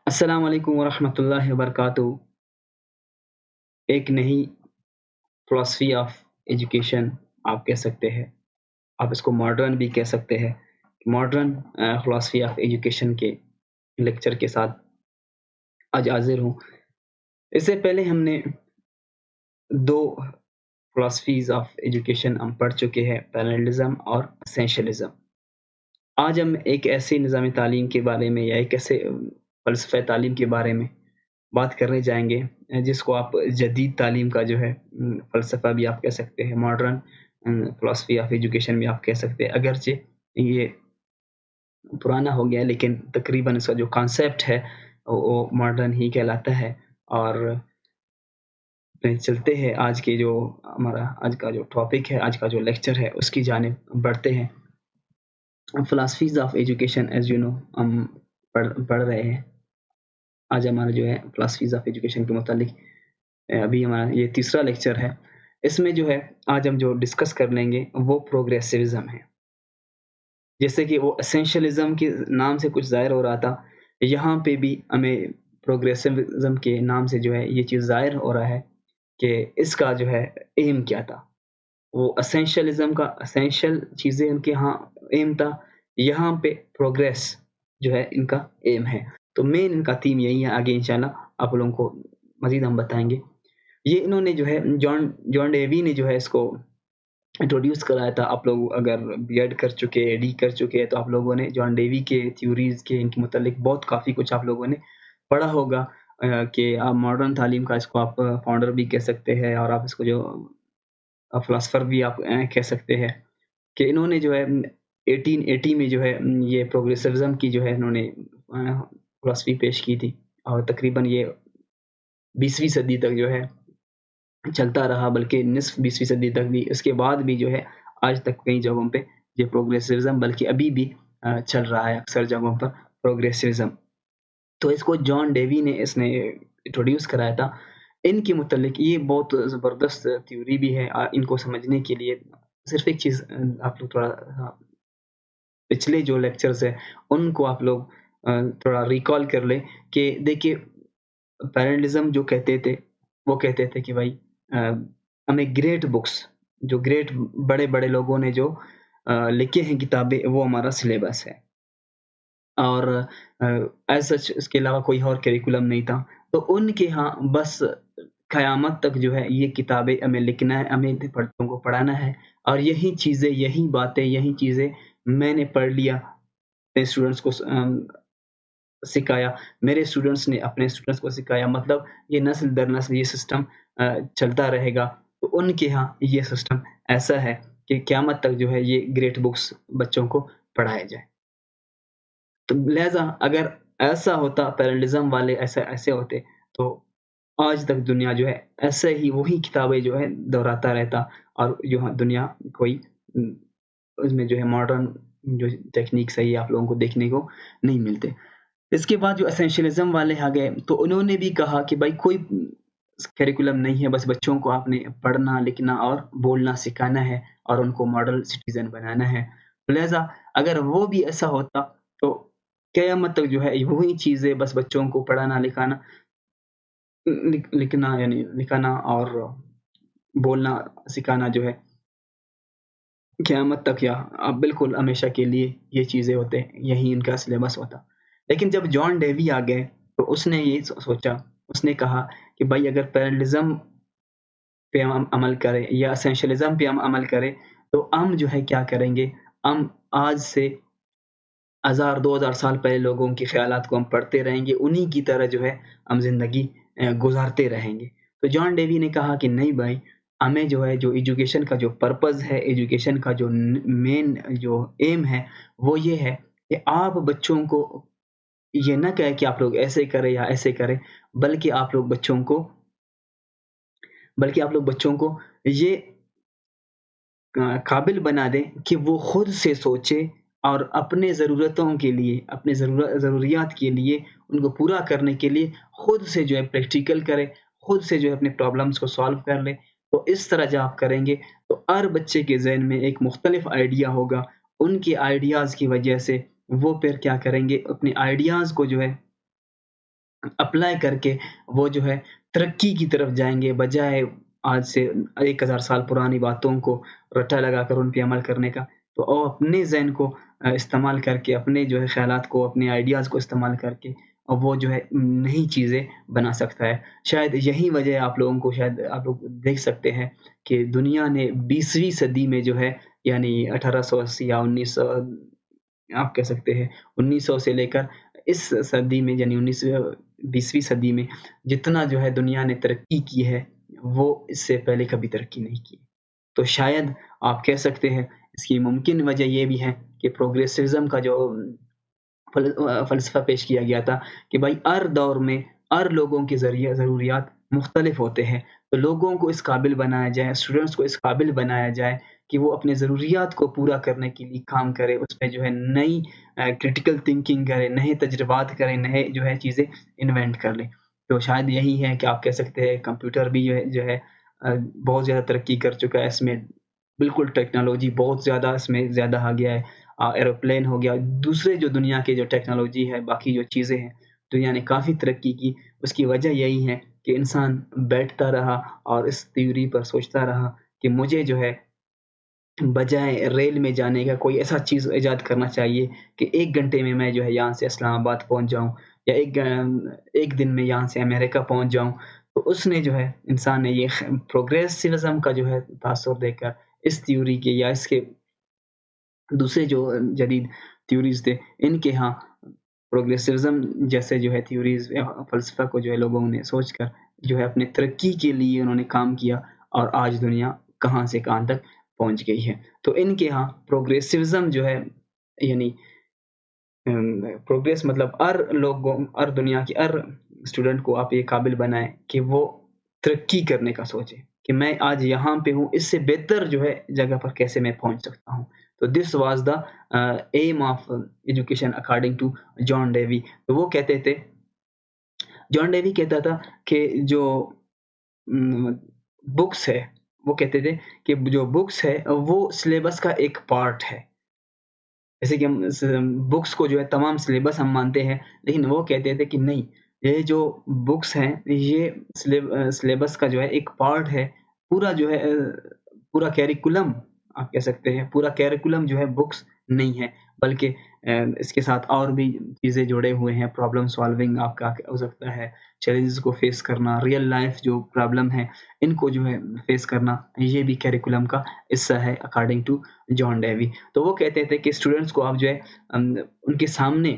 السلام علیکم ورحمۃ اللہ وبرکاتہ۔ ایک نئی فلاسفی آف ایجوکیشن آپ کہہ سکتے ہیں، آپ اس کو ماڈرن بھی کہہ سکتے ہیں۔ ماڈرن فلاسفی آف ایجوکیشن کے لیکچر کے ساتھ آج حاضر ہوں۔ اس سے پہلے ہم نے دو فلاسفیز آف ایجوکیشن ہم پڑھ چکے ہیں، پیرللزم اور اسینشلزم۔ آج ہم ایک ایسے نظام تعلیم کے بارے میں یا ایک ایسے فلسفہ تعلیم کے بارے میں بات کرنے جائیں گے جس کو آپ جدید تعلیم کا جو ہے فلسفہ بھی آپ کہہ سکتے ہیں، ماڈرن فلاسفی آف ایجوکیشن بھی آپ کہہ سکتے ہیں۔ اگرچہ یہ پرانا ہو گیا لیکن تقریباً اس کا جو کانسیپٹ ہے وہ ماڈرن ہی کہلاتا ہے۔ اور چلتے ہیں آج کے جو ہمارا آج کا جو ٹاپک ہے، آج کا جو لیکچر ہے، اس کی جانب بڑھتے ہیں۔ Philosophies of education as you know ہم پڑھ رہے ہیں۔ آج ہمارا جو ہے فلاسفیز آف ایجوکیشن کے متعلق ابھی ہمارا یہ تیسرا لیکچر ہے۔ اس میں جو ہے آج ہم جو ڈسکس کر لیں گے وہ پروگریسوزم ہے۔ جیسے کہ وہ اسینشلزم کے نام سے کچھ ظاہر ہو رہا تھا، یہاں پہ بھی ہمیں پروگریسوزم کے نام سے جو ہے یہ چیز ظاہر ہو رہا ہے کہ اس کا جو ہے ایم کیا تھا۔ وہ اسینشلزم کا اسینشل چیزیں ان کے ہاں ایم تھا، یہاں پہ پروگریس جو ہے ان کا ایم ہے۔ تو مین ان کا تھیم یہی ہے۔ آگے انشاءاللہ آپ لوگوں کو مزید ہم بتائیں گے۔ یہ انہوں نے جو ہے جان ڈیوی نے جو ہے اس کو انٹروڈیوس کرایا تھا۔ آپ لوگ اگر بی ایڈ کر چکے، ڈی کر چکے ہیں تو آپ لوگوں نے جان ڈیوی کے تھیوریز کے ان کے متعلق بہت کافی کچھ آپ لوگوں نے پڑھا ہوگا کہ آپ ماڈرن تعلیم کا اس کو آپ فاؤنڈر بھی کہہ سکتے ہیں اور آپ اس کو جو فلاسفر بھی آپ کہہ سکتے ہیں کہ انہوں نے جو ہے 1880 میں جو ہے یہ پروگریسوزم کی جو ہے انہوں نے فلاسفی پیش کی تھی اور تقریباً یہ 20ویں صدی تک جو ہے چلتا رہا، بلکہ نصف 20ویں صدی تک بھی۔ اس کے بعد بھی جو ہے آج تک کئی جگہوں پہ یہ پروگریسوزم بلکہ ابھی بھی چل رہا ہے اکثر جگہوں پر پروگریسوزم۔ تو اس کو جان ڈیوی نے اس نے انٹروڈیوس کرایا تھا۔ ان کے متعلق یہ بہت زبردست تھیوری بھی ہے۔ ان کو سمجھنے کے لیے صرف ایک چیز آپ لوگ تھوڑا پچھلے جو لیکچرز ہیں ان کو آپ لوگ تھوڑا ریکال کر لیں کہ دیکھیے پیرللزم جو کہتے تھے وہ کہتے تھے کہ بھائی ہمیں گریٹ بکس جو گریٹ بڑے بڑے لوگوں نے جو لکھے ہیں کتابیں وہ ہمارا سلیبس ہے، اور ایز سچ اس کے علاوہ کوئی اور کریکولم نہیں تھا۔ تو ان کے ہاں بس قیامت تک جو ہے یہ کتابیں ہمیں لکھنا ہے، ہمیں بچوں کو پڑھانا ہے، اور یہی چیزیں یہی باتیں یہی چیزیں میں نے پڑھ لیا، اپنے اسٹوڈنٹس کو سکھایا، میرے اسٹوڈنٹس نے اپنے اسٹوڈنٹس کو سکھایا، مطلب یہ نسل در نسل یہ سسٹم چلتا رہے گا۔ تو ان کے ہاں یہ سسٹم ایسا ہے کہ قیامت تک جو ہے یہ گریٹ بکس بچوں کو پڑھایا جائے۔ تو لہٰذا اگر ایسا ہوتا، پیرللزم والے ایسے ہوتے تو آج تک دنیا جو ہے ایسے ہی وہی کتابیں جو ہے دہراتا رہتا، اور جو دنیا کوئی اس میں جو ہے ماڈرن جو ٹیکنیکس ہے یہ آپ لوگوں کو دیکھنے کو نہیں ملتے۔ اس کے بعد جو اسینشلزم والے آ گئے تو انہوں نے بھی کہا کہ بھائی کوئی کریکولم نہیں ہے، بس بچوں کو آپ نے پڑھنا لکھنا اور بولنا سکھانا ہے اور ان کو ماڈل سٹیزن بنانا ہے۔ لہٰذا اگر وہ بھی ایسا ہوتا تو قیامت تک جو ہے وہی چیزیں بس بچوں کو پڑھانا لکھانا اور بولنا سکھانا جو ہے قیامت تک یا اب بالکل ہمیشہ کے لیے یہ چیزیں ہوتے، یہی ان کا سلیبس ہوتا۔ لیکن جب جان ڈیوی آ گئے تو اس نے یہ سوچا، اس نے کہا کہ بھائی اگر پیرللزم پہ ہم عمل کریں یا اسینشلزم پہ ہم عمل کریں تو ہم جو ہے کیا کریں گے، ہم آج سے 1000-2000 سال پہلے لوگوں کے خیالات کو ہم پڑھتے رہیں گے، انہی کی طرح جو ہے ہم زندگی گزارتے رہیں گے۔ تو جان ڈیوی نے کہا کہ نہیں بھائی، ہمیں جو ہے جو ایجوکیشن کا جو پرپز ہے، ایجوکیشن کا جو مین جو ایم ہے وہ یہ ہے کہ آپ بچوں کو یہ نہ کہے کہ آپ لوگ ایسے کریں یا ایسے کریں، بلکہ آپ لوگ بچوں کو یہ قابل بنا دیں کہ وہ خود سے سوچے اور اپنے ضرورتوں کے لیے، اپنے ضروریات کے لیے، ان کو پورا کرنے کے لیے خود سے جو ہے پریکٹیکل کرے، خود سے جو ہے اپنے پرابلمس کو سالو کر لے۔ تو اس طرح جب آپ کریں گے تو ہر بچے کے ذہن میں ایک مختلف آئیڈیا ہوگا، ان کے آئیڈیاز کی وجہ سے وہ پھر کیا کریں گے، اپنے آئیڈیاز کو جو ہے اپلائی کر کے وہ جو ہے ترقی کی طرف جائیں گے، بجائے آج سے 1000 سال پرانی باتوں کو رٹا لگا کر ان پہ عمل کرنے کا۔ تو وہ اپنے ذہن کو استعمال کر کے، اپنے جو ہے خیالات کو، اپنے آئیڈیاز کو استعمال کر کے وہ جو ہے نئی چیزیں بنا سکتا ہے۔ شاید یہی وجہ ہے، آپ لوگوں کو شاید آپ لوگ دیکھ سکتے ہیں کہ دنیا نے 20ویں صدی میں جو ہے، یعنی 1880 یا 1900، آپ کہہ سکتے ہیں 1900 سے لے کر اس صدی میں، یعنی 20ویں صدی میں جتنا جو ہے دنیا نے ترقی کی ہے، وہ اس سے پہلے کبھی ترقی نہیں کی۔ تو شاید آپ کہہ سکتے ہیں اس کی ممکن وجہ یہ بھی ہے کہ پروگریسزم کا جو فلسفہ پیش کیا گیا تھا کہ بھائی ہر دور میں ہر لوگوں کے ذریعے ضروریات مختلف ہوتے ہیں، تو لوگوں کو اس قابل بنایا جائے، اسٹوڈنٹس کو اس قابل بنایا جائے کہ وہ اپنے ضروریات کو پورا کرنے کے لیے کام کرے، اس پہ جو ہے نئی کرٹیکل تھنکنگ کرے، نئے تجربات کرے، نئے جو ہے چیزیں انوینٹ کر لے۔ تو شاید یہی ہے کہ آپ کہہ سکتے ہیں کمپیوٹر بھی جو ہے بہت زیادہ ترقی کر چکا ہے، اس میں بالکل ٹیکنالوجی بہت زیادہ اس میں زیادہ آ گیا ہے، ایروپلین ہو گیا، دوسرے جو دنیا کے جو ٹیکنالوجی ہے، باقی جو چیزیں ہیں، دنیا نے کافی ترقی کی۔ اس کی وجہ یہی ہے کہ انسان بیٹھتا رہا اور اس تھیوری پر سوچتا رہا کہ مجھے جو ہے بجائے ریل میں جانے کا کوئی ایسا چیز ایجاد کرنا چاہیے کہ 1 گھنٹے میں میں جو ہے یہاں سے اسلام آباد پہنچ جاؤں، یا ایک دن میں یہاں سے امریکہ پہنچ جاؤں۔ تو اس نے جو ہے انسان نے یہ پروگریسوزم کا جو ہے تاثر دے کر اس تھیوری کے یا اس کے دوسرے جو جدید تھیوریز تھے، ان کے ہاں پروگریسوزم جیسے جو ہے تھیوریز فلسفہ کو جو ہے لوگوں نے سوچ کر جو ہے اپنے ترقی کے لیے انہوں نے کام کیا، اور آج دنیا کہاں سے کہاں تک پہنچ گئی ہے۔ تو ان کے ہاں پروگریسوزم جو ہے، یعنی پروگریس مطلب ہر لوگوں، ہر دنیا کی ہر اسٹوڈنٹ کو آپ یہ قابل بنائیں کہ وہ ترقی کرنے کا سوچے کہ میں آج یہاں پہ ہوں، اس سے بہتر جو ہے جگہ پر کیسے میں پہنچ سکتا ہوں۔ تو this was the aim of education according to John Dewey. تو وہ کہتے تھے، جان ڈیوی کہتا تھا کہ جو بکس ہے، وہ کہتے تھے کہ جو بکس ہے وہ سلیبس کا ایک پارٹ ہے۔ جیسے کہ ہم بکس کو جو ہے تمام سلیبس ہم مانتے ہیں، لیکن وہ کہتے تھے کہ نہیں، یہ جو بکس ہیں یہ سلیبس کا جو ہے ایک پارٹ ہے، پورا جو ہے پورا کیریکولم آپ کہہ سکتے ہیں، پورا کیریکولم جو ہے بکس نہیں ہے، بلکہ اس کے ساتھ اور بھی چیزیں جڑے ہوئے ہیں، پرابلم سالونگ آپ کا ہو سکتا ہے، چیلنجز کو فیس کرنا، ریئل لائف جو پرابلم ہے ان کو جو ہے فیس کرنا، یہ بھی کیریکولم کا حصہ ہے اکارڈنگ ٹو جان ڈیوی۔ تو وہ کہتے تھے کہ اسٹوڈنٹس کو آپ جو ہے ان کے سامنے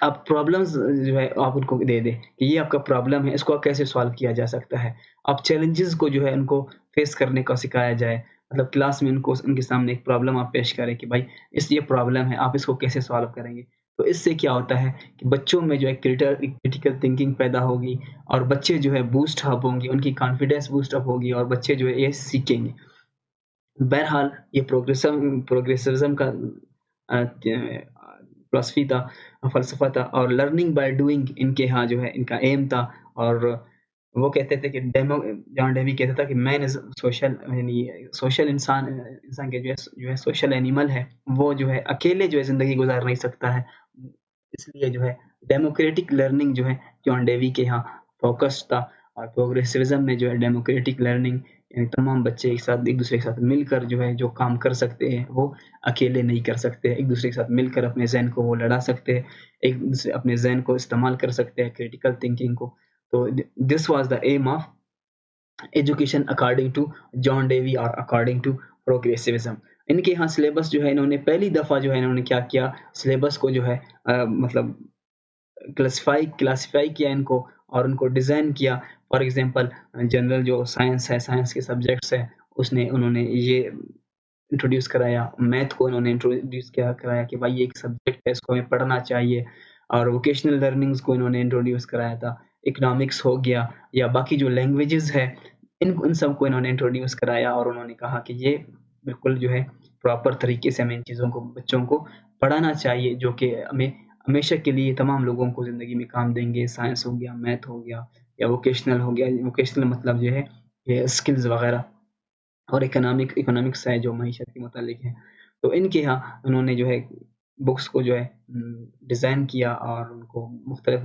آپ پرابلمز جو ہے آپ ان کو دے دیں کہ یہ آپ کا پرابلم ہے، اس کو کیسے سالو کیا جا سکتا ہے۔ آپ چیلنجز کو جو ہے ان کو فیس کرنے کا سکھایا جائے، مطلب کلاس میں ان کے سامنے ایک پرابلم آپ پیش کریں کہ بھائی یہ پرابلم ہے، آپ اس کو کیسے سالو کریں گے۔ تو اس سے کیا ہوتا ہے کہ بچوں میں جو ہے کریٹیکل تھنکنگ پیدا ہوگی، اور بچے جو ہے بوسٹ اپ ہوں گے، ان کی کانفیڈنس بوسٹ اپ ہوگی، اور بچے جو ہے یہ سیکھیں گے۔ بہرحال یہ پروگریسوزم کا فلسفی تھا، فلسفہ تھا، اور لرننگ بائی ڈوئنگ ان کے ہاں جو ہے ان کا ایم تھا۔ اور وہ کہتے تھے کہ جان ڈیوی کہتا تھا کہ مین از سوشل، یعنی سوشل انسان کے جو ہے سوشل اینیمل ہے، وہ جو ہے اکیلے جو ہے زندگی گزار نہیں سکتا ہے، اس لیے جو ہے ڈیموکریٹک لرننگ جو ہے جان ڈیوی کے ہاں فوکس تھا۔ اور پروگریسوزم میں جو ہے ڈیموکریٹک لرننگ، یعنی تمام بچے ایک دوسرے کے ساتھ مل کر جو ہے جو کام کر سکتے ہیں، وہ اکیلے نہیں کر سکتے، ایک دوسرے کے ساتھ مل کر اپنے ذہن کو وہ لڑا سکتے ہیں، ایک دوسرے اپنے ذہن کو استعمال کر سکتے ہیں، کریٹیکل تھنکنگ کو۔ تو this was the aim of education according to John Dewey اور اکارڈنگ ٹو پروگریسوزم۔ ان کے ہاں سلیبس جو ہے انہوں نے پہلی دفعہ جو ہے انہوں نے کیا کیا، سلیبس کو جو ہے مطلب کلاسیفائی کیا ان کو، اور ان کو ڈیزائن کیا۔ فار ایگزامپل جنرل جو سائنس ہے، سائنس کے سبجیکٹس ہیں، انہوں نے یہ انٹروڈیوس کرایا، میتھ کو انہوں نے انٹروڈیوس کرایا کہ بھائی یہ ایک سبجیکٹ ہے، اس کو ہمیں پڑھنا چاہیے، اور ووکیشنل لرننگز کو انہوں نے انٹروڈیوس کرایا تھا، اکنامکس ہو گیا یا باقی جو لینگویجز ہے ان سب کو انہوں نے انٹروڈیوس کرایا، اور انہوں نے کہا کہ یہ بالکل جو ہے پراپر طریقے سے ہمیں ان چیزوں کو بچوں کو پڑھانا چاہیے، جو کہ ہمیں ہمیشہ کے لیے تمام لوگوں کو زندگی میں کام دیں گے۔ سائنس ہو گیا، میتھ ہو گیا، یا ووکیشنل ہو گیا، ووکیشنل مطلب جو ہے یہ اسکلز وغیرہ، اور اکنامکس ہے جو معیشت کے متعلق ہے۔ تو ان کے ہاں انہوں نے جو ہے بکس کو جو ہے ڈیزائن کیا، اور ان کو مختلف